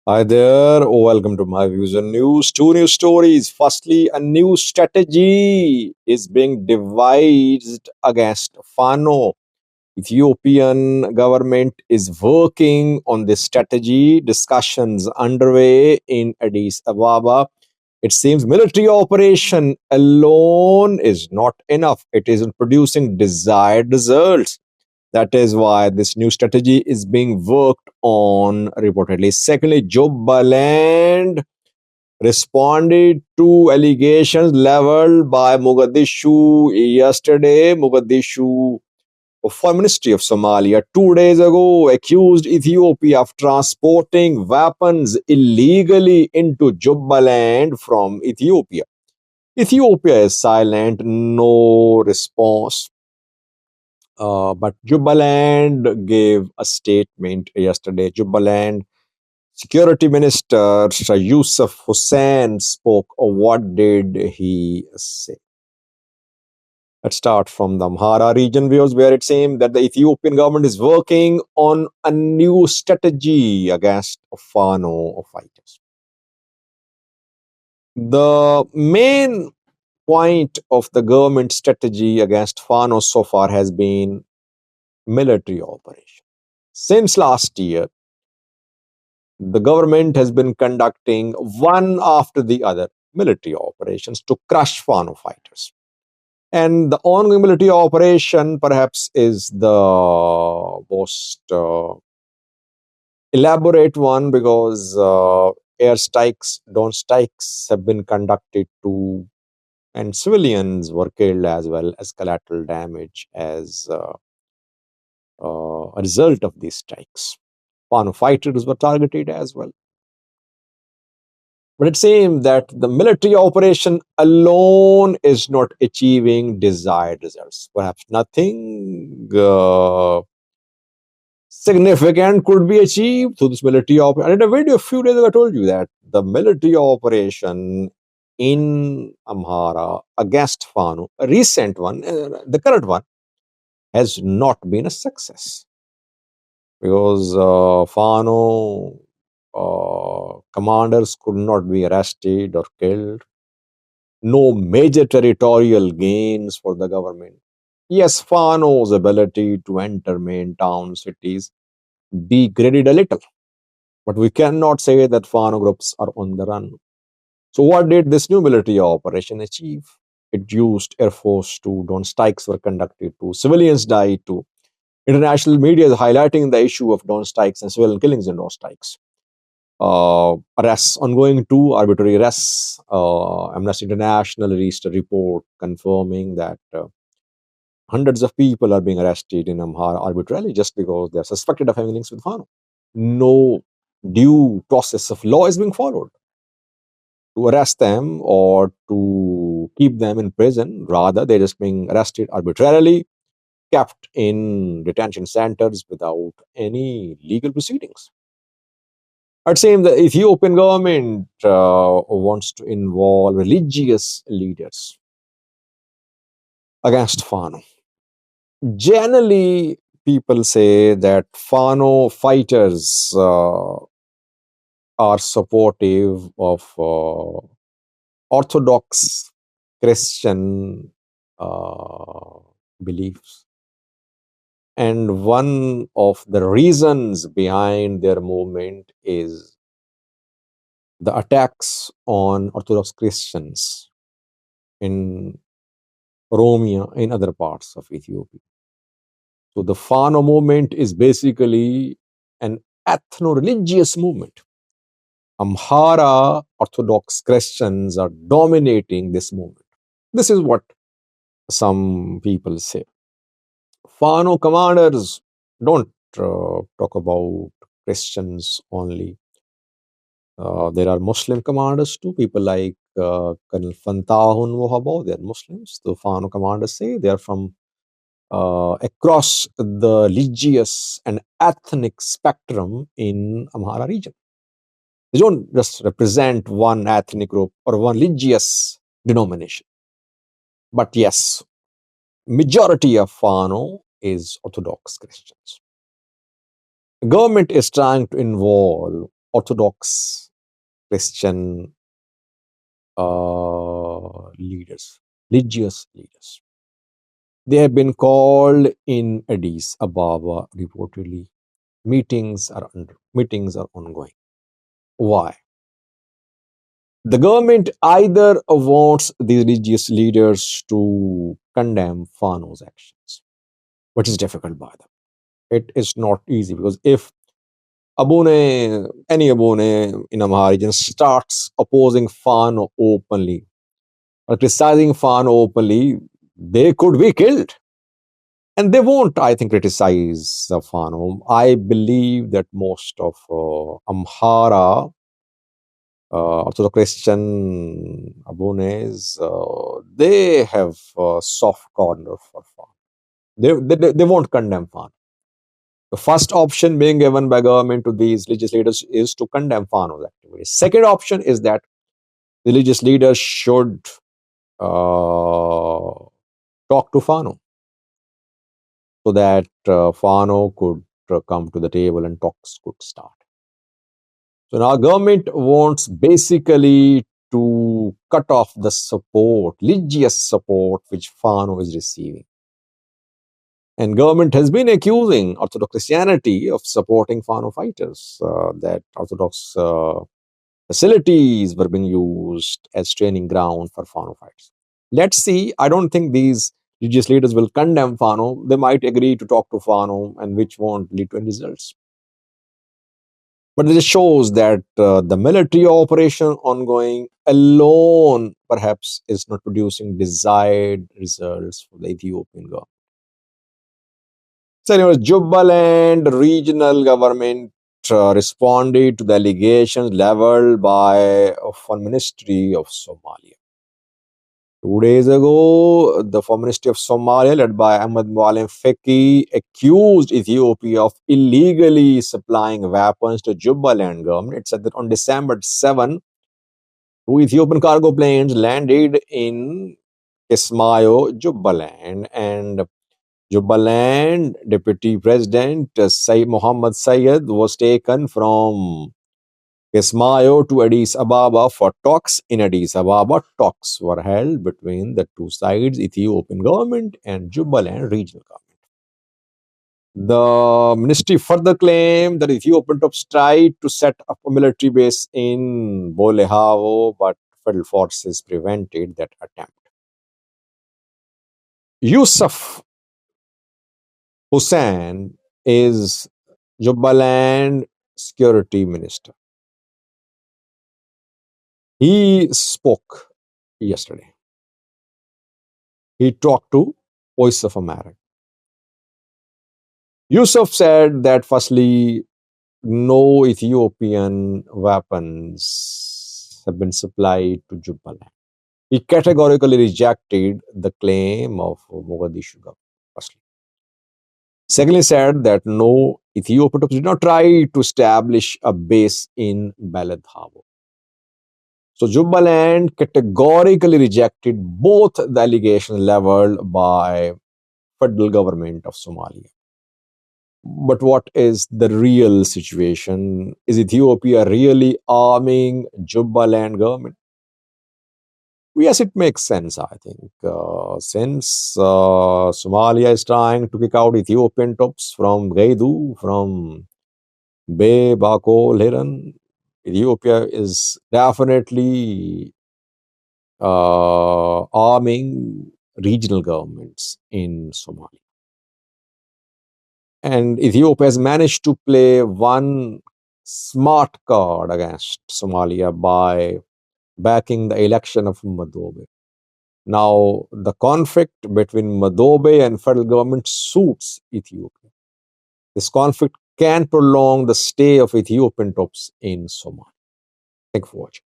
Hi there, welcome to my views and news. Two news stories. Firstly, a new strategy is being devised against Fano. Ethiopian government is working on this strategy. Discussions underway in Addis Ababa. It seems military operation alone is not enough. It isn't producing desired results. That is why this new strategy is being worked on reportedly. Secondly, Jubaland responded to allegations leveled by Mogadishu yesterday. Mogadishu, Foreign Ministry of Somalia, 2 days ago, accused Ethiopia of transporting weapons illegally into Jubaland from Ethiopia. Ethiopia is silent, no response. But Jubaland gave a statement yesterday. Jubaland Security Minister Yusuf Hussain spoke. What did he say? Let's start from the Amhara region views, where it seems that the Ethiopian government is working on a new strategy against Fano fighters. The main point of the government strategy against Fano so far has been military operation. Since last year, the government has been conducting one after the other military operations to crush Fano fighters. And the ongoing military operation, perhaps, is the most elaborate one because air strikes, drone strikes have been conducted to, and civilians were killed as well as collateral damage as a result of these strikes. Fano fighters were targeted as well. But it seems that the military operation alone is not achieving desired results. Perhaps nothing significant could be achieved through this military operation. I did a video a few days ago. I told you that the military operation in Amhara against Fano, a recent one, the current one, has not been a success because Fano commanders could not be arrested or killed. No major territorial gains for the government. Yes, Fano's ability to enter main town cities degraded a little, but we cannot say that Fano groups are on the run. So, what did this new military operation achieve? It used Air Force to, drone strikes were conducted to, civilians died too. International media is highlighting the issue of drone strikes and civilian killings in drone strikes. Arrests ongoing too, arbitrary arrests. Amnesty International released a report confirming that hundreds of people are being arrested in Amhara arbitrarily just because they are suspected of having links with Fano. No due process of law is being followed to arrest them or to keep them in prison. Rather, they're just being arrested arbitrarily, kept in detention centers without any legal proceedings. I'd say the Ethiopian government wants to involve religious leaders against Fano. Generally, people say that Fano fighters are supportive of Orthodox Christian beliefs. And one of the reasons behind their movement is the attacks on Orthodox Christians in Oromia, in other parts of Ethiopia. So the Fano movement is basically an ethno-religious movement. Amhara Orthodox Christians are dominating this movement. This is what some people say. Fano commanders don't talk about Christians only. There are Muslim commanders too, people like Colonel Fantahun Wahabo, they are Muslims. The Fano commanders say they are from across the religious and ethnic spectrum in Amhara region. They don't just represent one ethnic group or one religious denomination. But yes, majority of Fano is Orthodox Christians. The government is trying to involve Orthodox Christian leaders, religious leaders. They have been called in Addis Ababa reportedly. Meetings are ongoing. Why? The government either wants these religious leaders to condemn Fano's actions, which is difficult by them. It is not easy because if any Abune in Amhara region starts opposing Fano openly or criticizing Fano openly, they could be killed. And they won't, I think, criticize Fano. I believe that most of Amhara Orthodox Christian Abunes, they have a soft corner for Fano. They won't condemn Fano. The first option being given by government to these religious leaders is to condemn Fano's activities. Second option is that religious leaders should talk to Fano so that Fano could come to the table and talks could start. So now government wants basically to cut off the support, religious support which Fano is receiving. And government has been accusing Orthodox Christianity of supporting Fano fighters, that Orthodox facilities were being used as training ground for Fano fights. Let's see. I don't think these religious leaders will condemn Fano. They might agree to talk to Fano, and which won't lead to any results. But this shows that the military operation ongoing alone perhaps is not producing desired results for the Ethiopian government. So anyway, Jubaland regional government responded to the allegations leveled by Foreign Ministry of Somalia. 2 days ago, the Foreign Ministry of Somalia, led by Ahmed Mualim Feki, accused Ethiopia of illegally supplying weapons to Jubaland government. It said that on December 7, 2 Ethiopian cargo planes landed in Kismayo, Jubaland, and Jubaland Deputy President Sayyid Muhammad Sayyid was taken from Kismayo to Addis Ababa for talks. In Addis Ababa, talks were held between the two sides, Ethiopian government and Jubaland regional government. The ministry further claimed that Ethiopian troops tried to set up a military base in Bolehavo, but federal forces prevented that attempt. Yusuf Hussain is Jubaland security minister. He spoke yesterday. He talked to Voice of America. Yusuf said that firstly, no Ethiopian weapons have been supplied to Jubaland. He categorically rejected the claim of Mogadishu government. Firstly. Secondly, said that no Ethiopian troops did not try to establish a base in Beledhavo. So Jubaland categorically rejected both the allegations leveled by federal government of Somalia. But what is the real situation? Is Ethiopia really arming Jubaland government? Yes, it makes sense, I think. Since Somalia is trying to kick out Ethiopian troops from Gaidu, from Bay, Bako, Liran, Ethiopia is definitely arming regional governments in Somalia. And Ethiopia has managed to play one smart card against Somalia by backing the election of Madobe. Now, the conflict between Madobe and federal government suits Ethiopia. This conflict can prolong the stay of Ethiopian troops in Somalia. Thank you for watching.